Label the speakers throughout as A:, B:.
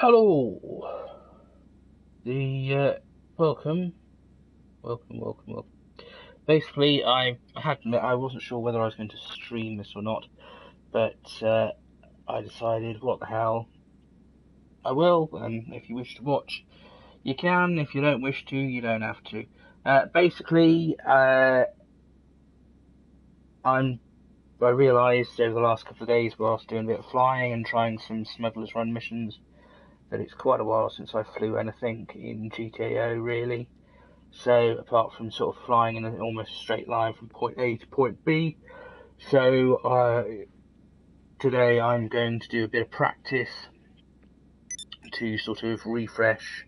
A: Hello. Welcome. Basically, I had to admit I wasn't sure whether I was going to stream this or not, but I decided, what the hell, I will. And if you wish to watch, you can. If you don't wish to, you don't have to. Basically, I realised over the last couple of days, whilst doing a bit of flying and trying some Smugglers Run missions, that it's quite a while since I flew anything in GTAO, really. So, apart from sort of flying in an almost straight line from point A to point B. So, today I'm going to do a bit of practice to sort of refresh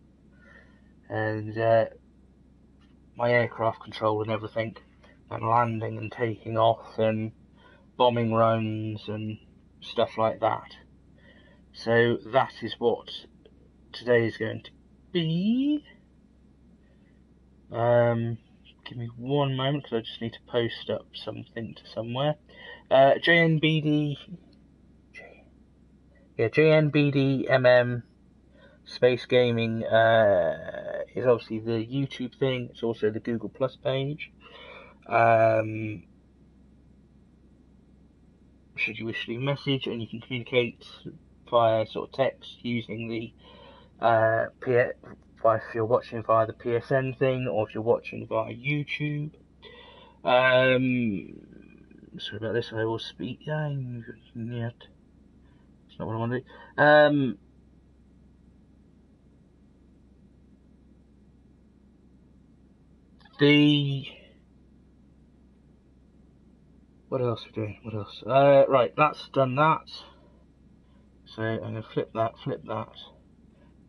A: and my aircraft control and everything, and landing and taking off and bombing runs and stuff like that. So that is what today is going to be. Give me one moment because I just need to post up something to somewhere. JNBD Space Gaming is obviously the YouTube thing. It's also the Google Plus page. Should you wish to message, and you can communicate via sort of text using the if you're watching via the PSN thing, or if you're watching via YouTube. Sorry about this. I will speak. Yet it's not what I want to do. What else are we doing? What else? Right, that's done that. So I'm going to flip that.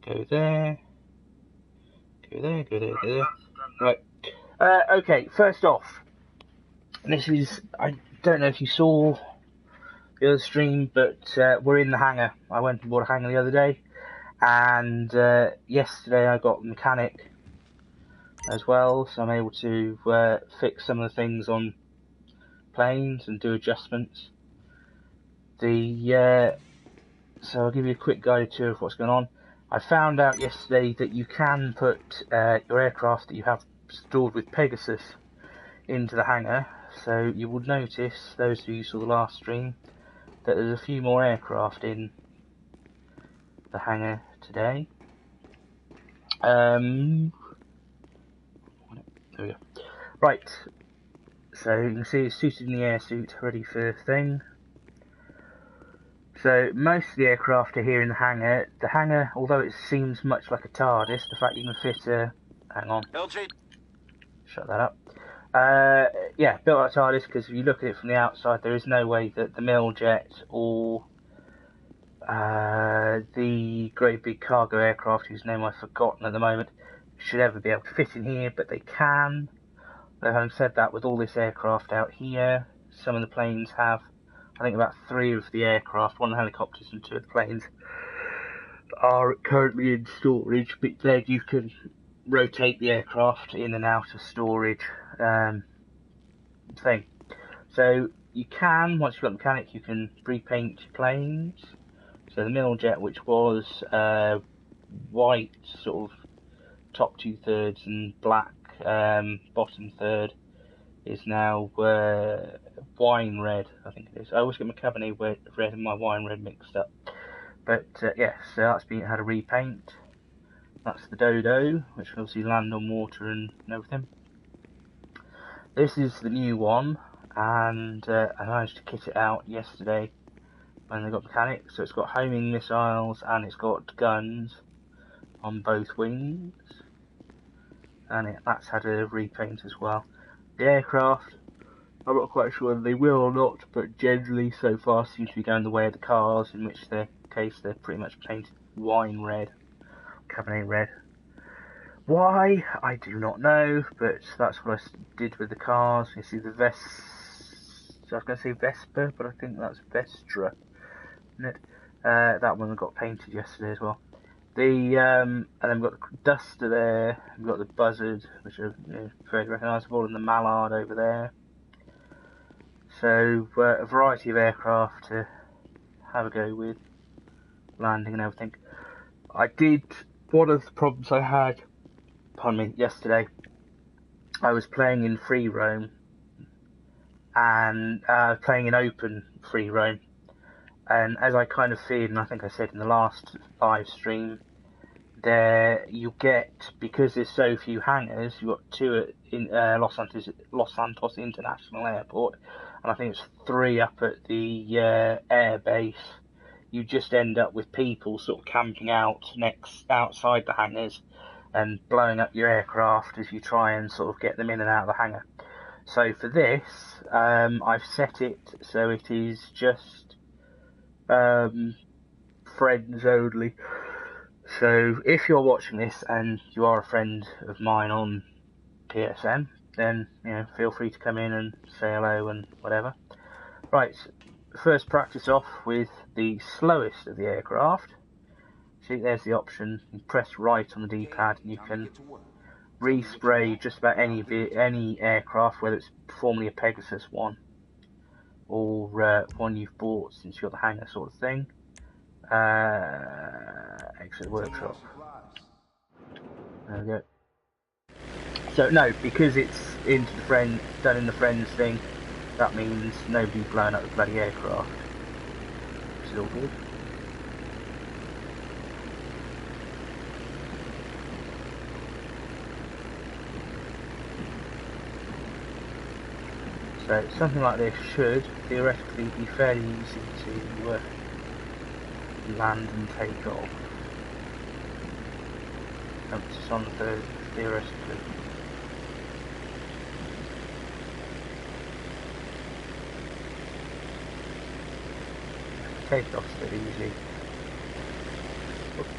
A: Go there. Go there. Right. Okay, first off, this is, I don't know if you saw the other stream, but we're in the hangar. I went and bought a hangar the other day, and yesterday I got a mechanic as well, so I'm able to fix some of the things on planes and do adjustments. So I'll give you a quick guided tour of what's going on. I found out yesterday that you can put your aircraft that you have stored with Pegasus into the hangar. So you will notice, those of you who saw the last stream, that there's a few more aircraft in the hangar today. There we go. Right, so you can see it's suited in the air suit, ready for thing. So most of the aircraft are here in the hangar. The hangar, although it seems much like a TARDIS, the fact you can fit a... Hang on.
B: LG.
A: Shut that up. Yeah, built like TARDIS, because if you look at it from the outside, there is no way that the Miljet or the great big cargo aircraft, whose name I've forgotten at the moment, should ever be able to fit in here, but they can. Though having said that, with all this aircraft out here, some of the planes have, I think about 3 of the aircraft, 1 of the helicopters and 2 of the planes, are currently in storage, but then you can rotate the aircraft in and out of storage thing. So you can, once you've got the mechanic, you can repaint your planes. So the Miljet, which was white sort of top 2/3 and black bottom third, is now wine red, I think it is. I always get my Cabernet red and my wine red mixed up. But yeah, so that's had a repaint. That's the Dodo, which can obviously land on water and everything. This is the new one, and I managed to kit it out yesterday when they got mechanic. So it's got homing missiles and it's got guns on both wings, and that's had a repaint as well. The aircraft, I'm not quite sure whether they will or not, but generally so far seem to be going the way of the cars, in which their case they're pretty much painted wine red, Cabernet red. Why? I do not know, but that's what I did with the cars. You see the I was going to say Vespa, but I think that's Vestra, isn't it? That one got painted yesterday as well. And then we've got the Duster there, we've got the Buzzard, which are very recognisable, and the Mallard over there. So a variety of aircraft to have a go with, landing and everything. I did. One of the problems I had, pardon me, yesterday, I was playing in free roam and playing in open free roam, and as I kind of feared, and I think I said in the last live stream, there you get, because there's so few hangars, you've got 2 at Los Santos International Airport, and I think it's 3 up at the air base. You just end up with people sort of camping outside the hangars and blowing up your aircraft as you try and sort of get them in and out of the hangar. So for this, I've set it so it is just friends only. So if you're watching this and you are a friend of mine on PSN, then feel free to come in and say hello and whatever. Right, first practice off with the slowest of the aircraft. See, there's the option. You press right on the D-pad and you can respray just about any aircraft, whether it's formerly a Pegasus one or one you've bought since you've got the hangar sort of thing. Exit workshop. There we go. So no, because it's done in the friends thing, that means nobody's blowing up the bloody aircraft. Which is all good. So something like this should theoretically be fairly easy to land and take off. Emphasis on the theoretically. Take off so easy. Oops.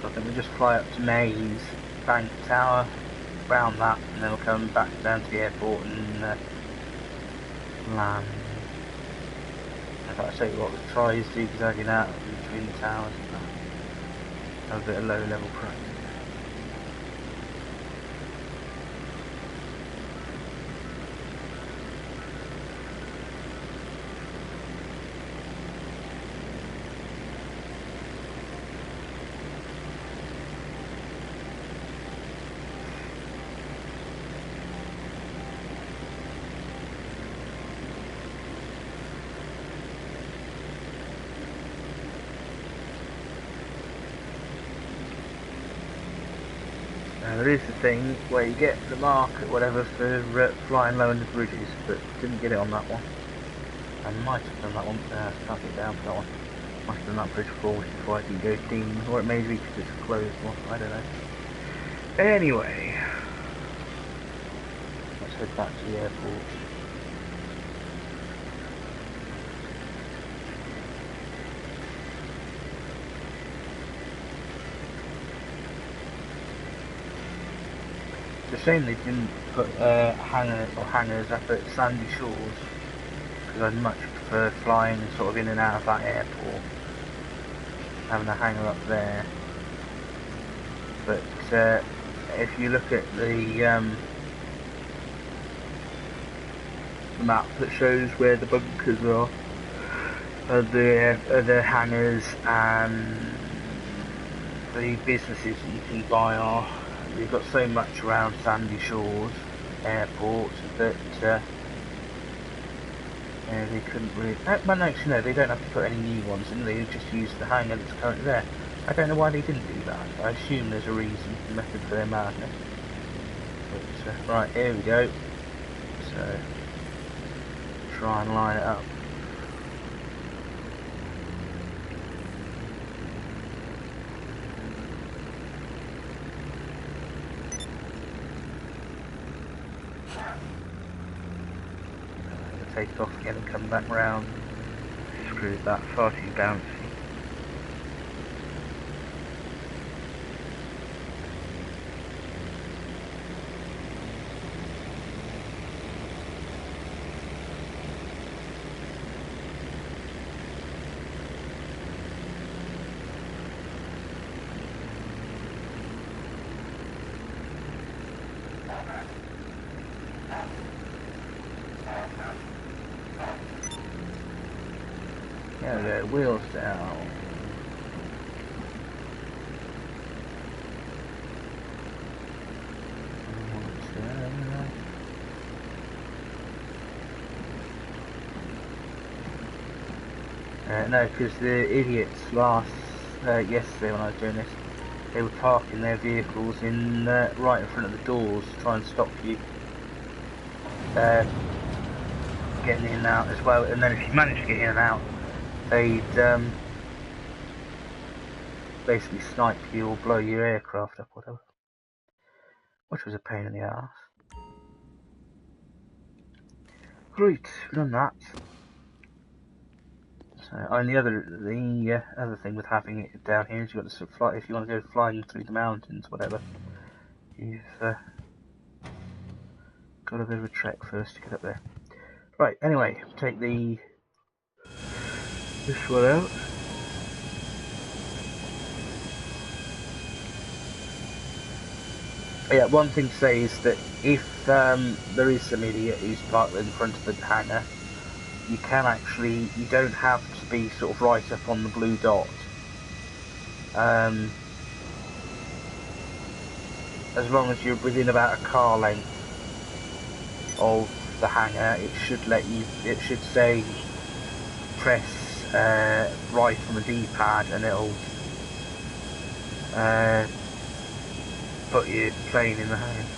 A: I think we just fly up to Maze Bank Tower, round that, and then we'll come back down to the airport and land. In fact, I'll tell you what, we'll try is zigzagging out between the towers and that. Have a bit of low level practice. There is the thing where you get the mark or whatever for flying low under bridges, but didn't get it on that one. I might have done that one, can't get down for that one. Must have done that bridge before, which is why I didn't go ding, or it may be because it's a closed one, I don't know. Anyway, let's head back to the airport. It's a shame they didn't put hangars up at Sandy Shores, because I'd much prefer flying sort of in and out of that airport, having a hangar up there. But if you look at the map that shows where the bunkers are, the hangars and the businesses that you can buy are, you've got so much around Sandy Shores Airport that they couldn't really. Well, actually, no, they don't have to put any new ones in. They just use the hangar that's currently there. I don't know why they didn't do that. I assume there's a reason, a method for their madness. But, right, here we go. So, try and line it up. take it off again and come back round. Screw that, far too bouncy. There we go, wheels down. No, because the idiots yesterday when I was doing this, they were parking their vehicles in right in front of the doors to try and stop you getting in and out as well. And then if you manage to get in and out, they'd basically snipe you or blow your aircraft up, whatever. Which was a pain in the ass. Right, we've done that. So, and the other thing with having it down here is you've got to fly, if you want to go flying through the mountains, whatever, you've got a bit of a trek first to get up there. Right, anyway, take this one out. Yeah, one thing to say is that if there is some idiot who's parked in front of the hangar, you don't have to be sort of right up on the blue dot. As long as you're within about a car length of the hangar, it should say press right on the D-pad and it'll put your plane in the hangar,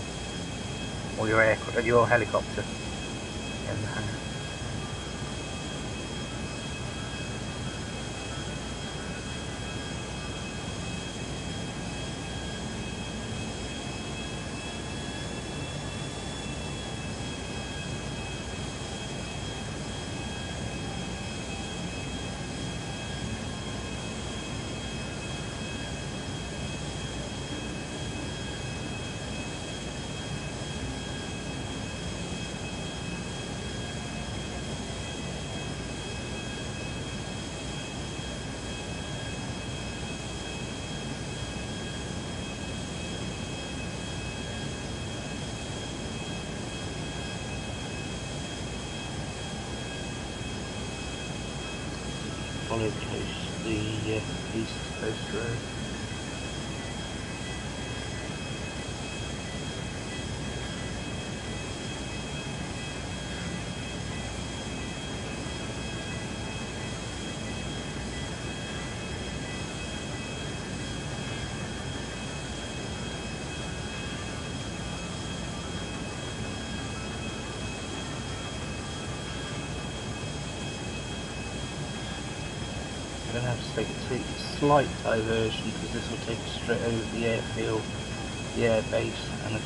A: or your helicopter in the hangar. Follow the east coast road. I'm going to have to take a slight diversion because this will take us straight over the airfield, the airbase, and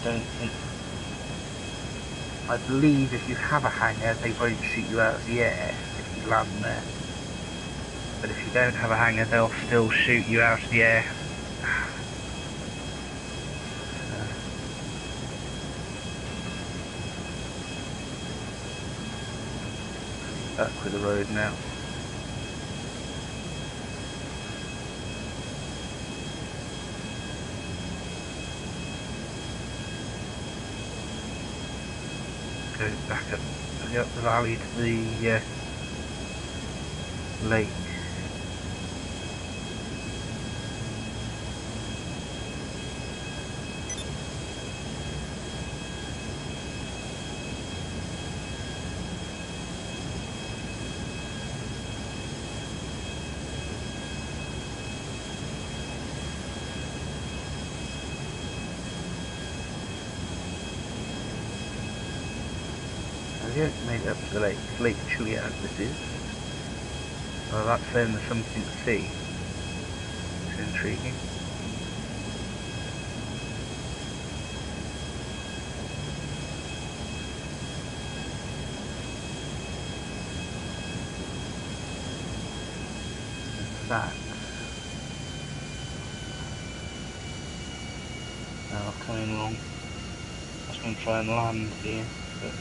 A: I believe if you have a hangar they won't shoot you out of the air if you land there, but if you don't have a hangar they'll still shoot you out of the air. Back with the road now. Go back up the valley to the lake. Made it up to the lake. Lake Chiliad this is. Well, that's saying there's something to see. It's intriguing. tracks. Now coming along. I was going to try and land here, but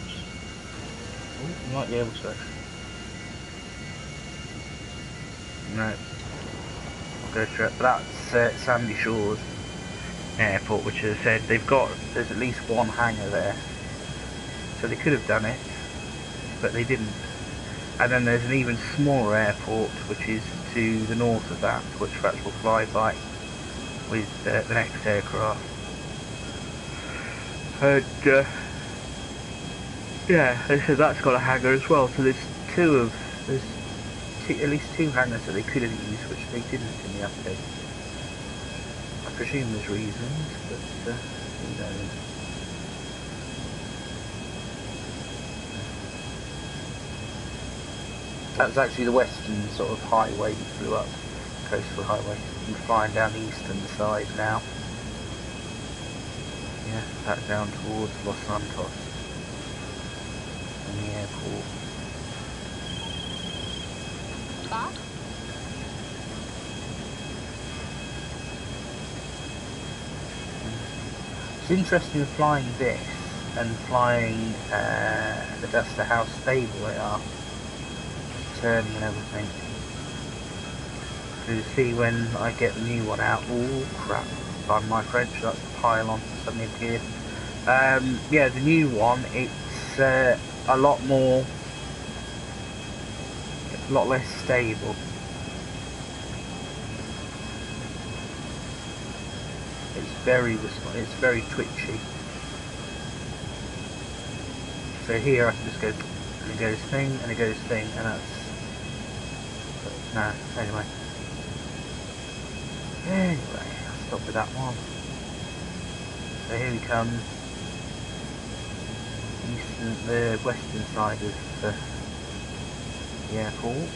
A: oh, you might be able to actually. No, I'll go straight. But that's Sandy Shores Airport, which, as I said, there's at least one hangar there, so they could have done it, but they didn't. And then there's an even smaller airport, which is to the north of that, which perhaps will fly by with the next aircraft. And yeah, they said that's got a hangar as well. So there's at least two hangars that they could have used, which they didn't in the update. I presume there's reasons, but who knows. That's actually the western sort of highway that flew up, coastal highway. You're flying down the eastern side now. Yeah, back down towards Los Santos and the airport.
B: Stop.
A: It's interesting flying this and flying the Duster how stable they are, turning and everything. So you see when I get the new one out, oh crap, pardon my French, that's the pylon suddenly appeared. Yeah, the new one, it's a lot less stable. It's very twitchy. So here I can just go, and it goes thing, and it goes thing, and that's... Nah, anyway. I'll stop with that one. So here we come. The western side of the airport.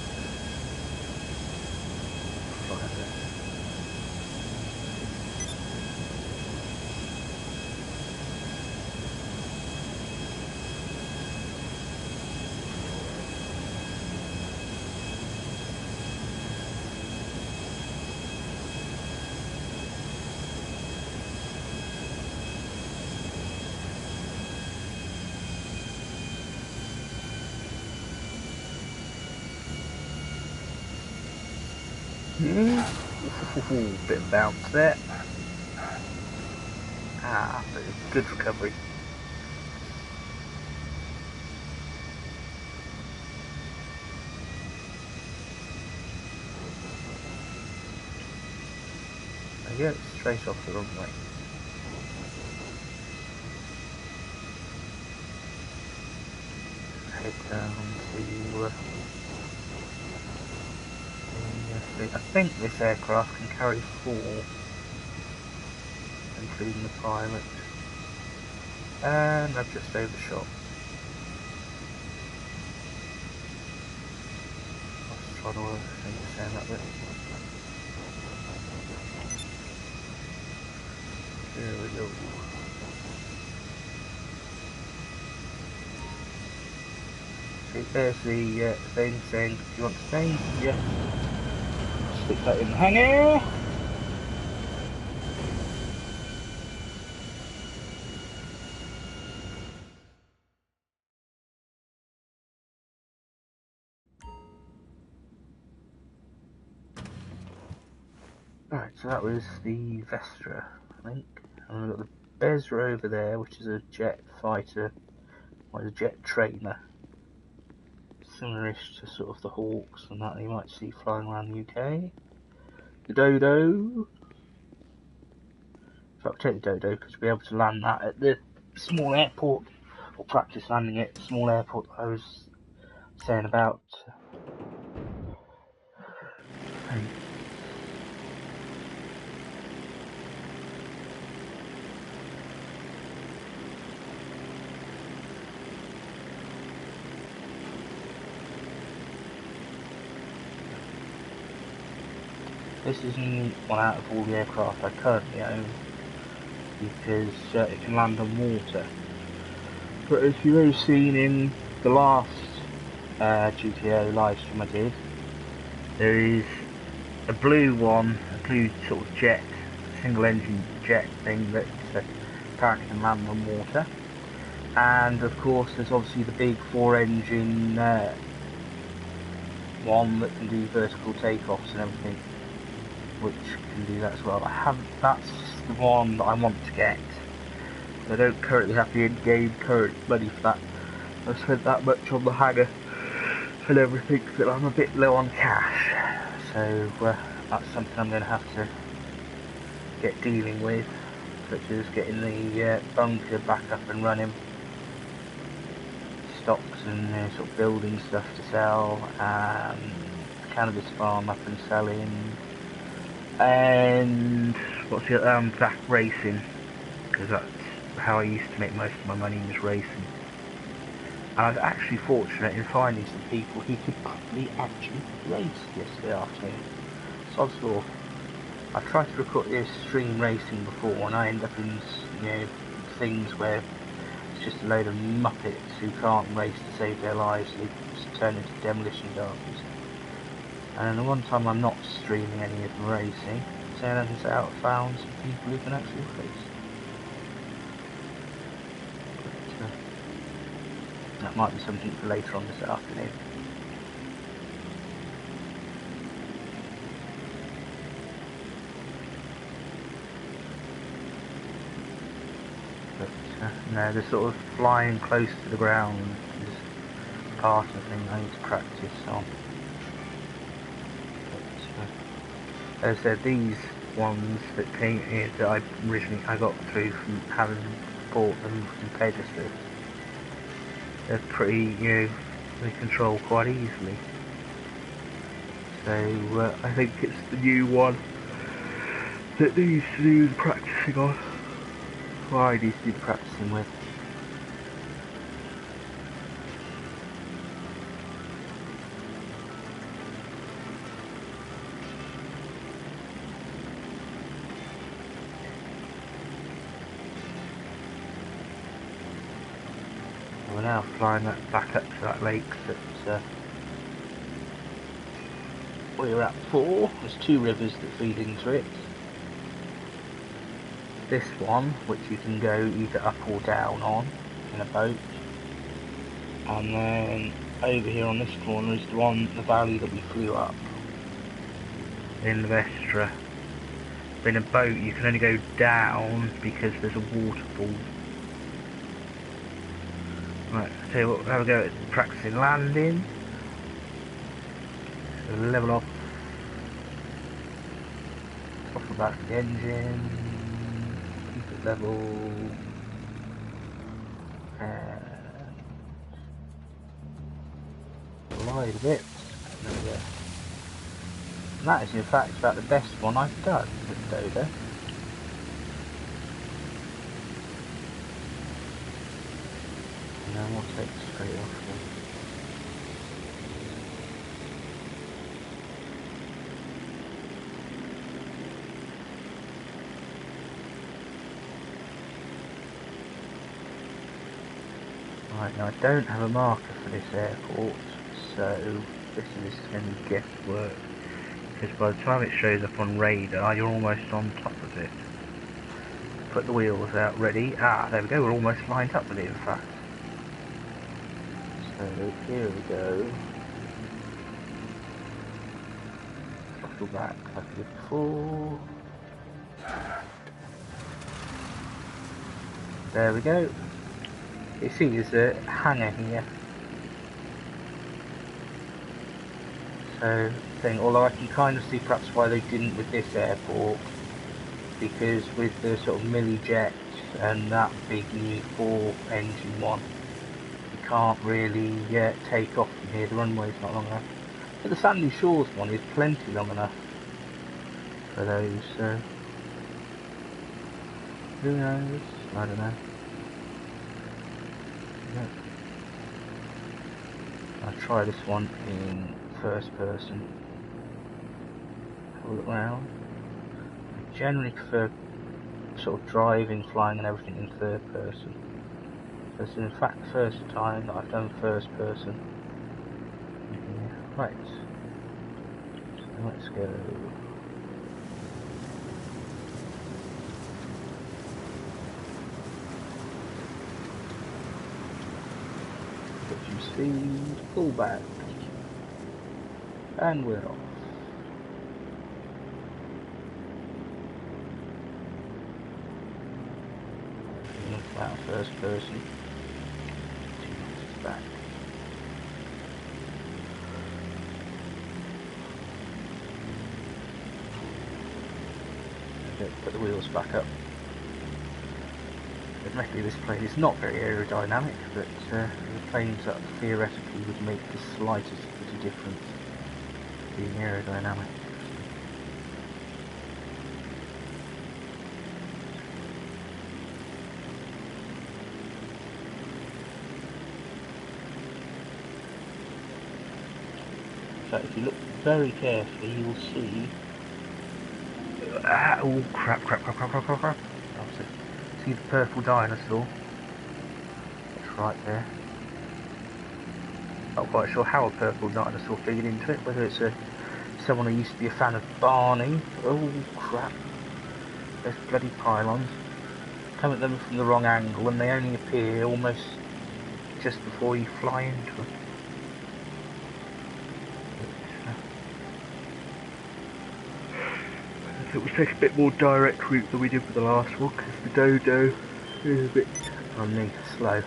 A: Bit of bounce there. But it's good recovery. There you go, straight off the runway. Head down to... I think this aircraft can carry 4, including the pilot. And I've just overshot. I was trying to understand that bit. There we go. See, there's the thing saying, do you want to stay? Yeah. Stick that in the hangar. Right, so that was the Vestra, I think. And we've got the Bezra over there, which is a jet fighter, or a jet trainer. Similar-ish to sort of the Hawks and that you might see flying around the UK. The Dodo. So I'll take the Dodo because we'll be able to land that at the small airport, or practice landing it at the small airport that I was saying about. This is one out of all the aircraft I currently own because it can land on water. But as you may have seen in the last GTAO live stream I did, there is a blue one, a blue sort of jet, single engine jet thing that apparently can land on water. And of course there's obviously the big 4-engine one that can do vertical takeoffs and everything, which can do that as well. That's the one that I want to get. I don't currently have the in-game current money for that. I've spent that much on the hangar and everything that I'm a bit low on cash. So that's something I'm going to have to get dealing with, such as getting the bunker back up and running, stocks and sort of building stuff to sell, and cannabis farm up and selling, and what's the back racing, because that's how I used to make most of my money, was racing. And I was actually fortunate in finding some people who could probably actually race yesterday afternoon. So I saw, I tried to record this stream racing before, and I end up in things where it's just a load of muppets who can't race to save their lives. They just turn into demolition derbies. And the one time I'm not streaming any of the racing, so I haven't found some people who can actually race. But, that might be something for later on this afternoon. No, the sort of flying close to the ground is part of the thing I need to practice on. But, as I said, these ones that came here that I got through from having bought them from Pegasus, they're pretty, they control quite easily. So I think it's the new one that needs to do the practicing on. Well, I need to do the practicing with. We're now flying that back up to that lake that we were at before. There's two rivers that feed into it. This one, which you can go either up or down on in a boat, and then over here on this corner is the valley that we flew up in the Vestra. In a boat you can only go down because there's a waterfall. Right, I'll tell you what, we'll have a go at practicing landing. So level off, throttle back the engine, keep it level, and glide a bit. There we go. And that is in fact about the best one I've done with Doda. And then we'll take straight off here. Right, now I don't have a marker for this airport, so this is going to be guesswork, because by the time it shows up on radar you're almost on top of it. Put the wheels out ready. There we go, we're almost lined up with it in fact. So here we go. Throttle back like I did before. There we go. You see there's a hangar here. So although I can kind of see perhaps why they didn't with this airport, because with the sort of millijet and that big new 4-engine one, you can't really take off from here. The runway's not long enough. But the Sandy Shores one is plenty long enough for those, so who knows? I don't know. Yeah. I'll try this one in first person. Have a look around. I generally prefer sort of driving, flying and everything in third person. This is in fact the first time that I've done first person. Yeah, right. So Let's go. Get some speed, pull back, and we're off. Look out first person. 2 meters back. Put the wheels back up. Admittedly, this plane is not very aerodynamic, but the planes that theoretically would make the slightest bit of difference being aerodynamic. In fact, if you look very carefully, you will see. Oh crap! See the purple dinosaur? It's right there. Not quite sure how a purple dinosaur figured into it, whether it's someone who used to be a fan of Barney. Oh crap. There's bloody pylons. Come at them from the wrong angle and they only appear almost just before you fly into them. It will take a bit more direct route than we did with the last one, because the dodo is a bit slow.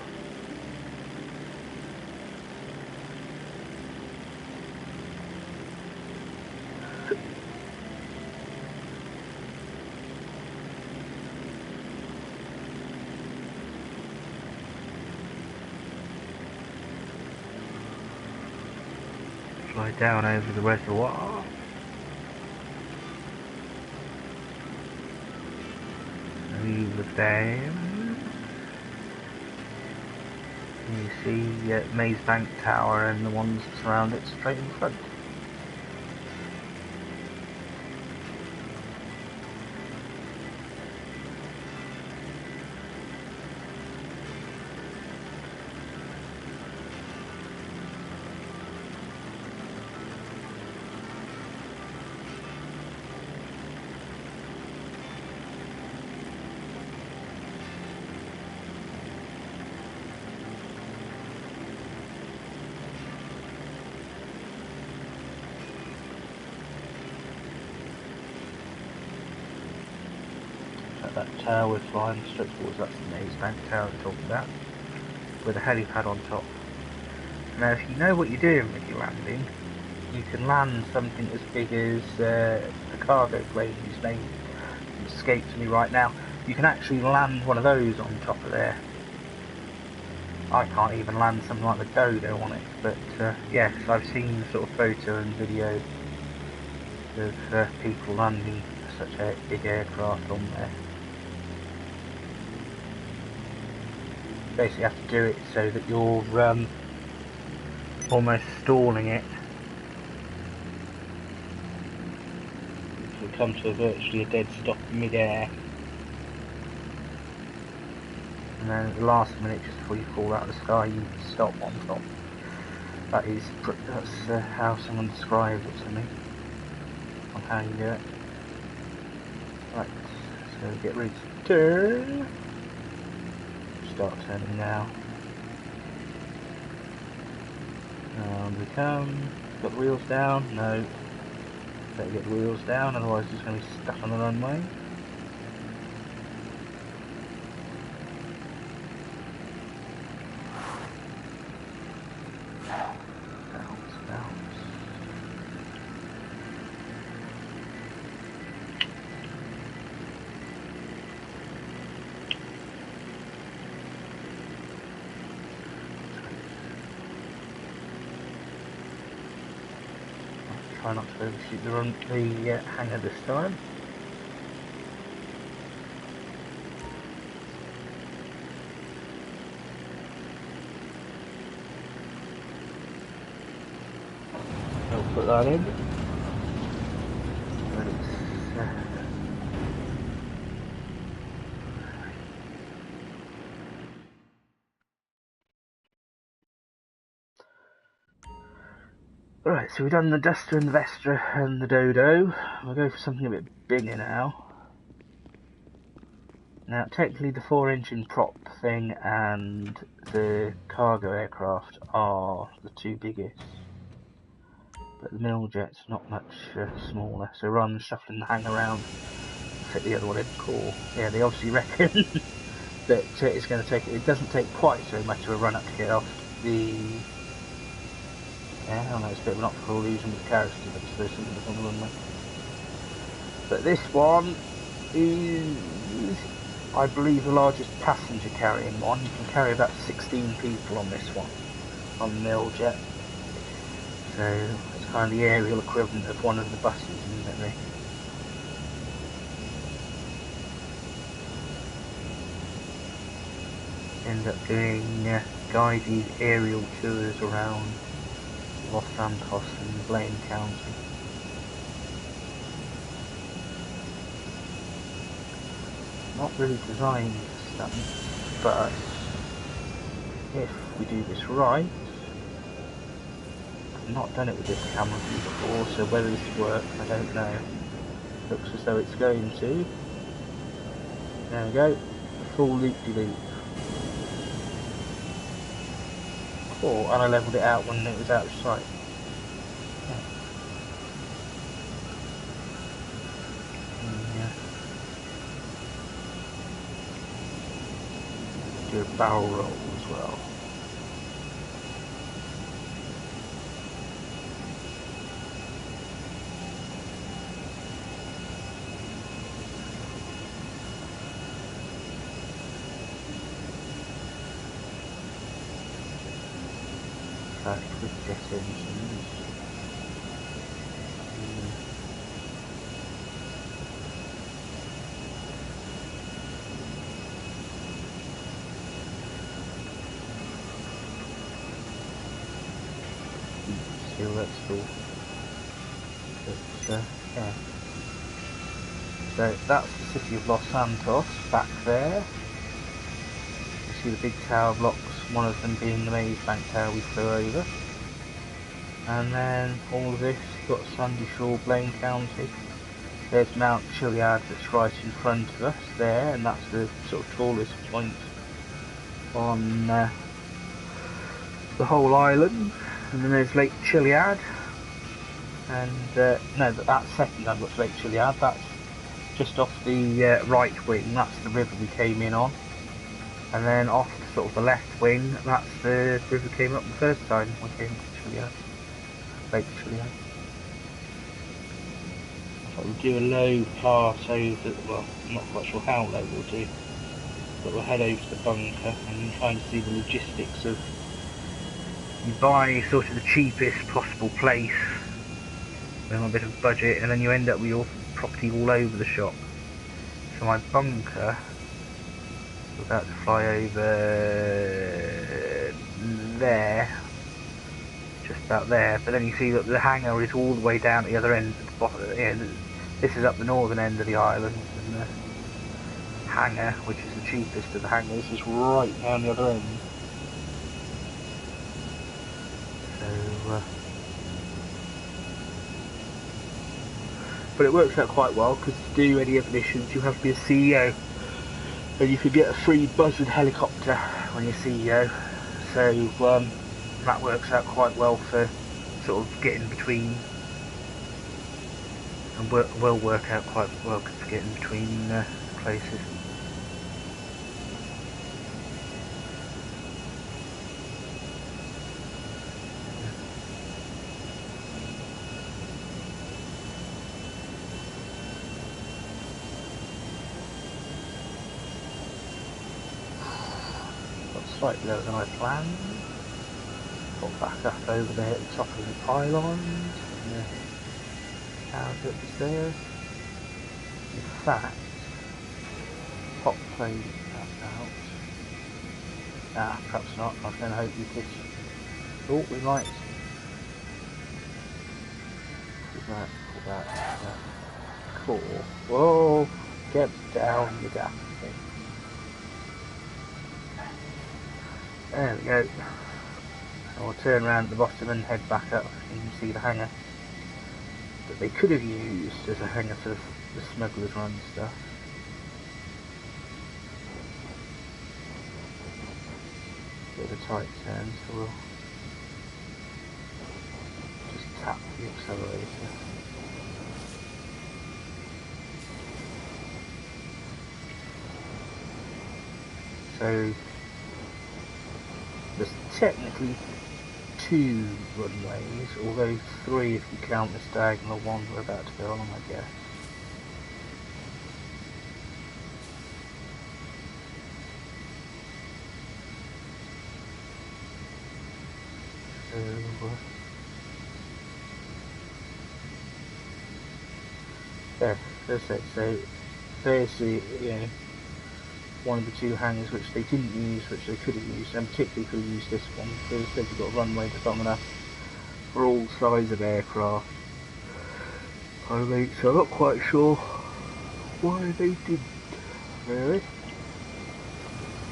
A: Fly down over the reservoir. View of them. You see Maze Bank Tower and the ones that surround it straight in front. That tower we're flying straight towards, that's the Maze Bank Tower we're talking about, with a helipad on top. Now if you know what you're doing when you're landing, you can land something as big as the cargo plane whose name escapes me right now. You can actually land one of those on top of there. I can't even land something like the dodo on it, but yes, I've seen sort of photo and video of people landing such a big aircraft on there. Basically have to do it so that you're almost stalling it. You'll come to virtually a dead stop mid-air. And then at the last minute, just before you fall out of the sky, you stop on top. That's how someone described it to me, on how you do it. Right, so get ready to turn. Start turning now. On we come. Got the wheels down? No. Better get the wheels down, otherwise it's going to be stuck on the runway. Try not to overshoot the hangar this time. I'll put that in. Right, so we've done the Duster and the Vestra and the Dodo. We'll go for something a bit bigger now. Now, technically the 4-engine prop thing and the cargo aircraft are the two biggest. But the mill jet's not much smaller, so rather than shuffling the hang around, fit the other one in. Cool. Yeah, they obviously reckon that it's going to take, it doesn't take quite so much of a run up to get off the... Yeah, I don't know, it's a bit of an optical illusion with the characters, but it's supposed to look on the runway. But this one is, I believe, the largest passenger carrying one. You can carry about 16 people on this one, on the mill jet. So it's kind of the aerial equivalent of one of the buses, isn't it, really? End up doing guided aerial tours around Los Santos and Blaine County. Not really designed for stunts, but if we do this right, I've not done it with this camera view before, so whether this works, I don't know. Looks as though it's going to. There we go, full loop-de-loop. Cool, and I levelled it out when it was out of sight. Yeah. Do a barrel roll as well. With jet engines. So that's cool. But, yeah. So that's the city of Los Santos back there. You see the big tower blocks, one of them being the Maze Bank Tower we flew over. And then all of this, you've got Sandy Shore, Blaine County. There's Mount Chiliad that's right in front of us there, and that's the sort of tallest point on the whole island. And then there's Lake Chiliad, and no, that's second I've got Lake Chiliad. That's just off the right wing. That's the river we came in on, and then off sort of the left wing, that's the river we came up the first time we came to Chiliad. Lake Chiliad. We'll do a low pass over, well, I'm not quite sure how low we'll do, but we'll head over to the bunker and try and see the logistics of, you buy sort of the cheapest possible place with a bit of budget, and then you end up with your property all over the shop. So my bunker, we're about to fly over there, just about there, but then you see that the hangar is all the way down at the other end. This is up the northern end of the island, and the hangar, which is the cheapest of the hangars, is right down the other end. So, but it works out quite well, because to do any of the missions you have to be a CEO, and you can get a free buzzard helicopter when you're CEO. So that works out quite well for sort of getting between, and will work out quite well for getting between places. Got slightly lower than I planned. Got back up over there at the top of the pylons. That was there. In fact, pop plane that out. Ah, perhaps not. I was going to hope you could. Oh, we might. Pull that. Cool. Whoa, get down, you daft thing. There we go. I'll turn around at the bottom and head back up, and you can see the hangar that they could have used as a hangar for the Smugglers Run stuff. Bit of a tight turn, so we'll just tap the accelerator. So there's technically 2 runways, although 3 if you count this diagonal one we're about to go on, I guess. So there, that's it. So there's the, one of the 2 hangars which they didn't use, which they could have used, and particularly could have used this one, because they've got a runway that's long enough for all size of aircraft. So I'm not quite sure why they didn't, really.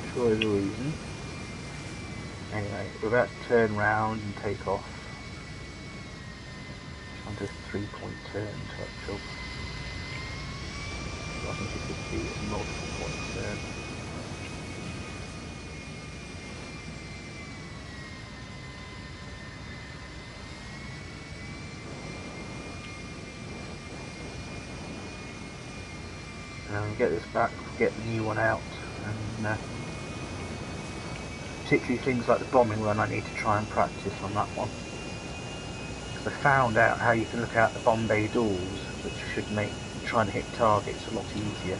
A: I'm sure there's a reason. Anyway, we're about to turn round and take off. Trying to 3-point turn type job. I think it could be a multiple point turn. Get this back, get the new one out, and particularly things like the bombing run I need to try and practice on that one, because I found out how you can look out the bomb bay doors, which should make trying to hit targets a lot easier.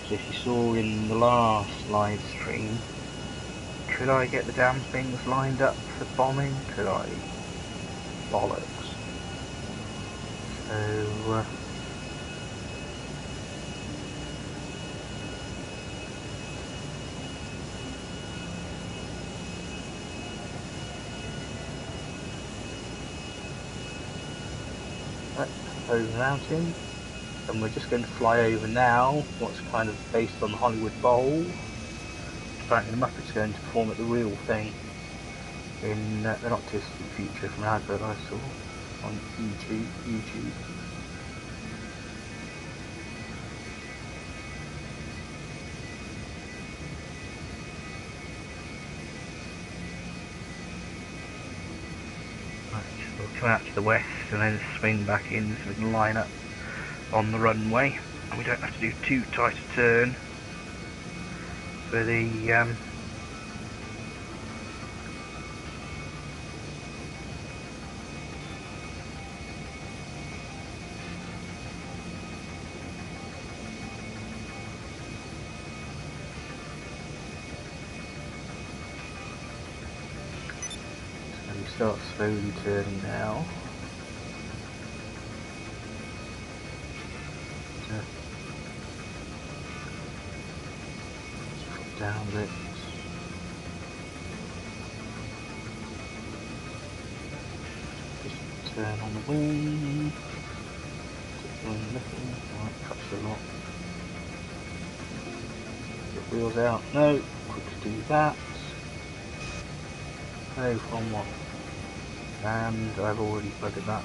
A: So if you saw in the last live stream, could I get the damn things lined up for bombing? Could I? Bollocks. So over the mountain, and we're just going to fly over now what's kind of based on the Hollywood Bowl. Apparently the Muppets are going to perform at the real thing in the not distant future, from an advert I saw on YouTube. We'll come out to the west and then swing back in so we can line up on the runway, and we don't have to do too tight a turn for the start slowly turning now. Drop down a bit. Just turn on the wing. Right, touch the lock. Get wheels out. No, quickly do that. No, from what? And I've already buggered that.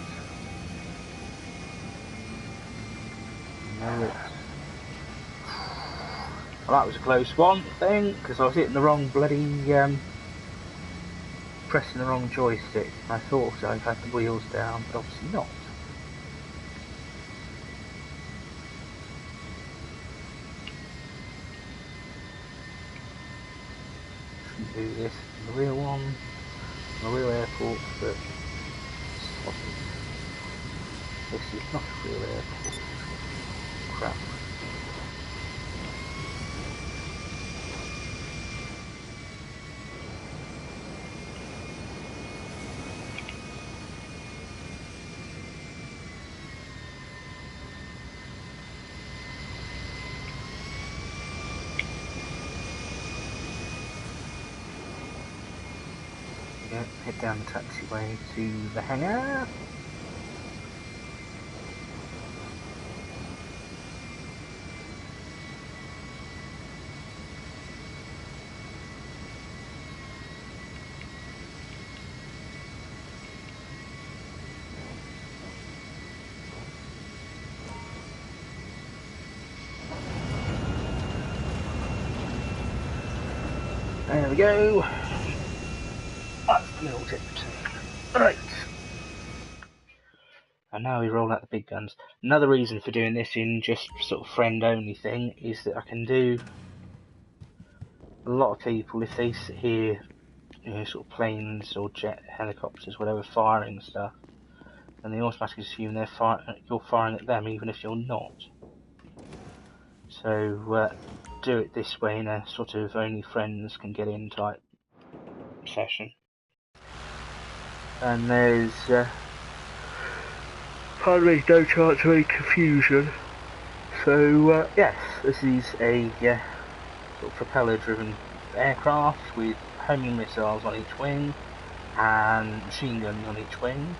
A: No, well, that was a close one, I think, because I was hitting the wrong bloody, pressing the wrong joystick. I thought I had the wheels down, but obviously not. Shouldn't do this in the real one, in the real airport, but this is not a real airport. Crap. Head down the taxiway to the hangar. we go. That's the middle jet. Right. And now we roll out the big guns. Another reason for doing this in just sort of friend only thing is that I can do a lot of people, if they hear, you know, sort of planes or jet helicopters, whatever, firing stuff, and they automatically assume you're firing at them even if you're not. So do it this way in a sort of only friends can get in type session. And there's hardly no chance of any confusion. So yes, this is a sort of propeller-driven aircraft with homing missiles on each wing and machine guns on each wing.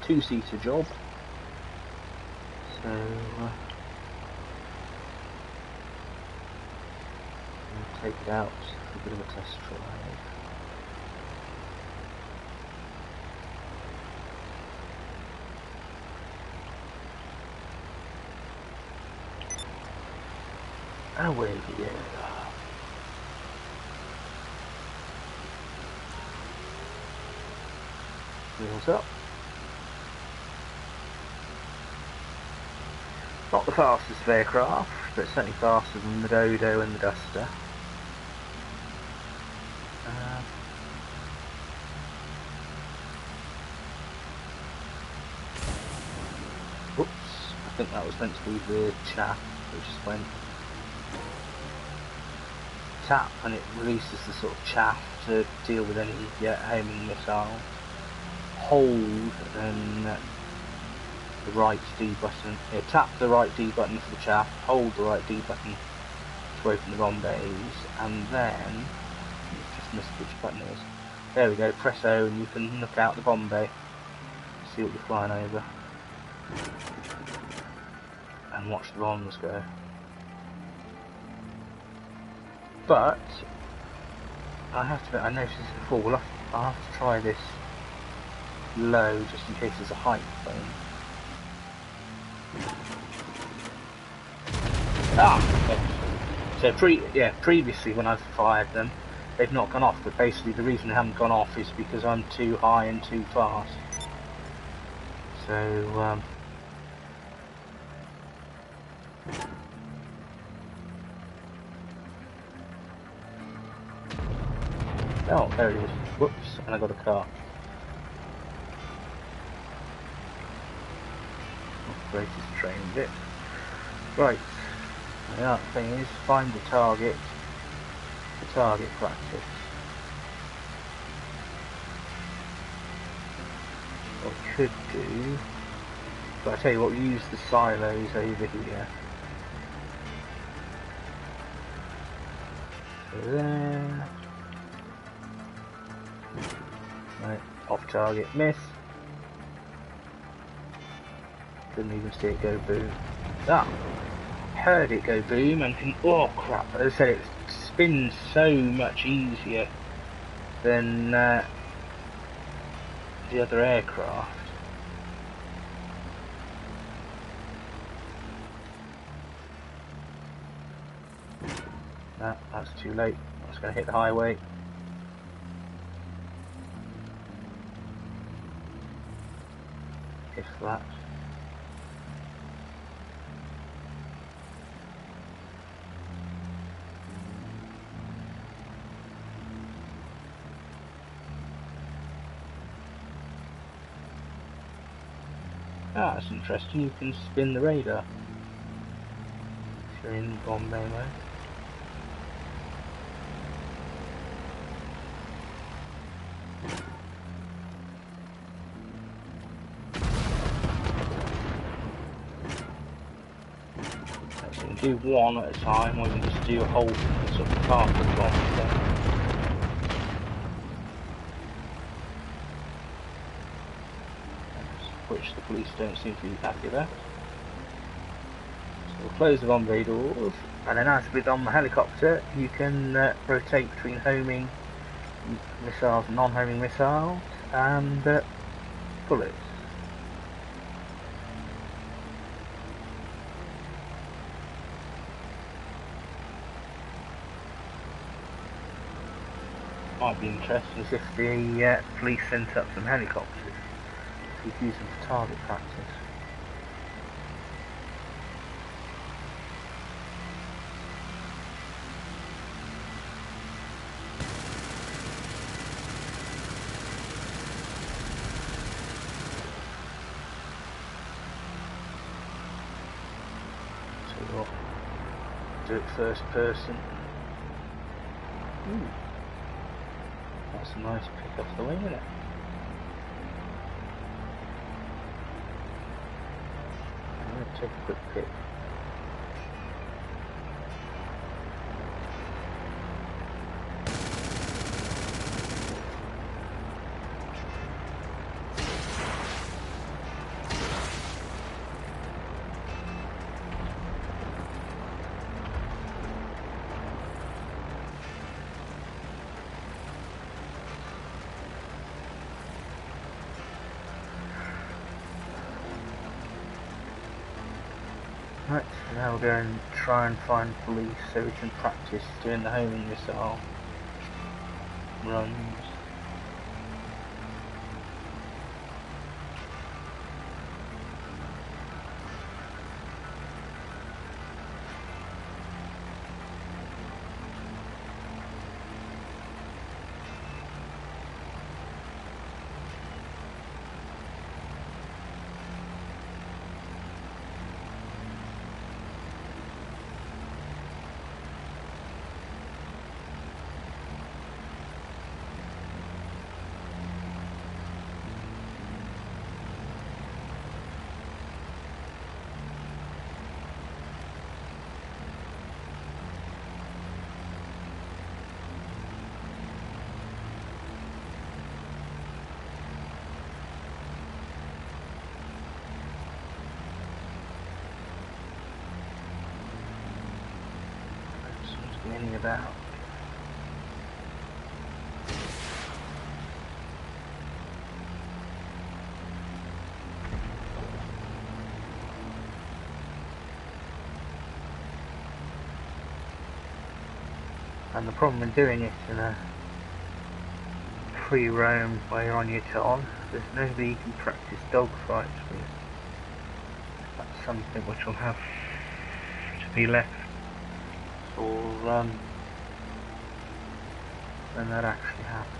A: Two-seater job. So we'll take it out for a bit of a test drive. Away we go. Wheels up. Not the fastest of aircraft, but certainly faster than the Dodo and the Duster. Oops, I think that was meant to be the chaff that just went tap, and it releases the sort of chaff to deal with any homing missiles. Hold and the right D button. Tap the right D button for the chaff. Hold the right D button to open the bomb bays, and then just missed which button it is. There we go. Press O, and you can look out the bomb bay, see what you're flying over, and watch the bombs go. But I have to. I noticed this before. I'll have to try this low just in case there's a height thing. So previously when I've fired them, they've not gone off. But basically, the reason they haven't gone off is because I'm too high and too fast. So oh, there it is. Whoops, and I got a car. Greatest training bit. Right. The other thing is find the target. The target practice. What we could do, but I tell you what, we use the silos over here. So there. Right, off target, miss. Couldn't even see it go boom. Ah, heard it go boom and can. Oh crap! As I said, it spins so much easier than the other aircraft. No, that's too late. That's going to hit the highway. If that. Ah, that's interesting. You can spin the radar if you're in bomb bay mode. So you can do one at a time, or you can just do a whole sort of carpet bomb thing. Which the police don't seem to be happy about. So we'll close the bomb bay doors, and then as with on the helicopter, you can rotate between homing missiles and non-homing missiles, and bullets. might be interesting is if the police sent up some helicopters. You could use them for target practice. So what? Do it first person. Ooh. That's a nice pick off the wing, isn't it? I'm going to take a quick pick. Right, so now we'll go and try and find police so we can practice doing the homing missile runs. Any about. And the problem in doing it in a free roam where you're on your ton, there's nobody you can practice dogfights with. That's something which will have to be left for when that actually happens.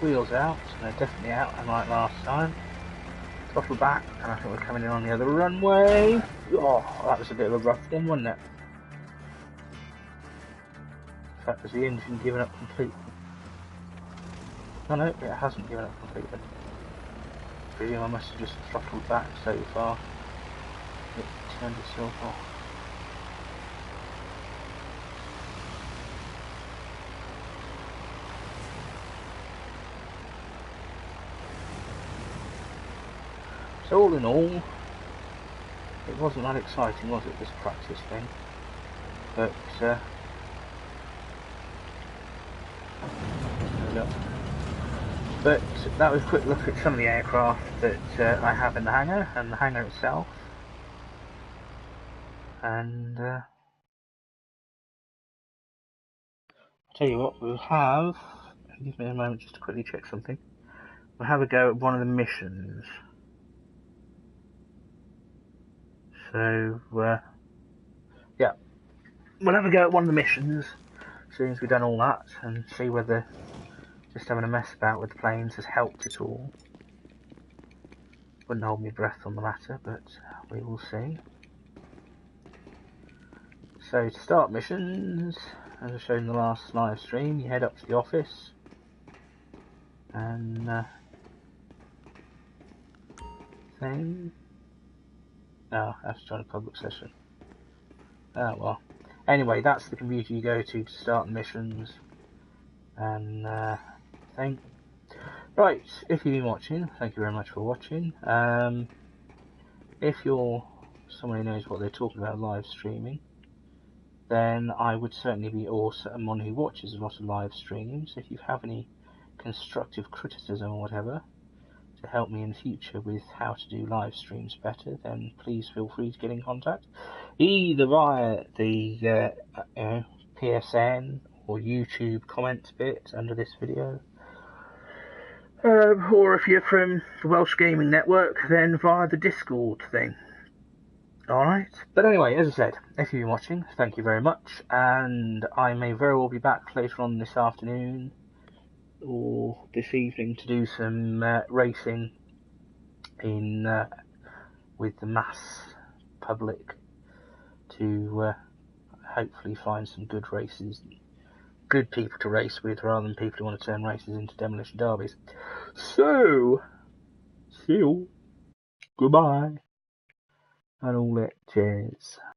A: Wheels out, so they're definitely out, unlike last time. Throttle back, and I think we're coming in on the other runway. Oh, that was a bit of a rough one, wasn't it? In fact, was the engine giving up completely? Oh no, it hasn't given up completely. I presume I must have just throttled back so far. It turned itself off. So all in all, it wasn't that exciting, was it, this practice thing? But, there we go. But that was a quick look at some of the aircraft that I have in the hangar, and the hangar itself. And I'll tell you what, we'll have, give me a moment just to quickly check something. We'll have a go at one of the missions. So, yeah, we'll have a go at one of the missions, as soon as we've done all that, and see whether just having a mess about with the planes has helped at all. Wouldn't hold my breath on the matter, but we will see. So to start missions, as I showed in the last live stream, you head up to the office and thing. Oh, that's join a public session. Oh well. Anyway, that's the computer you go to start the missions and thing. Right, if you've been watching, thank you very much for watching. If you're someone who knows what they're talking about live streaming, then I would certainly be someone who watches a lot of live streams. If you have any constructive criticism or whatever to help me in the future with how to do live streams better, then please feel free to get in contact, either via the PSN or YouTube comments bit under this video, or if you're from the Welsh Gaming Network, then via the Discord thing. Alright, but anyway, as I said, if you've been watching, thank you very much, and I may very well be back later on this afternoon or this evening to do some racing in with the mass public to hopefully find some good races, good people to race with, rather than people who want to turn races into demolition derbies. So, see you, goodbye, and all that jazz.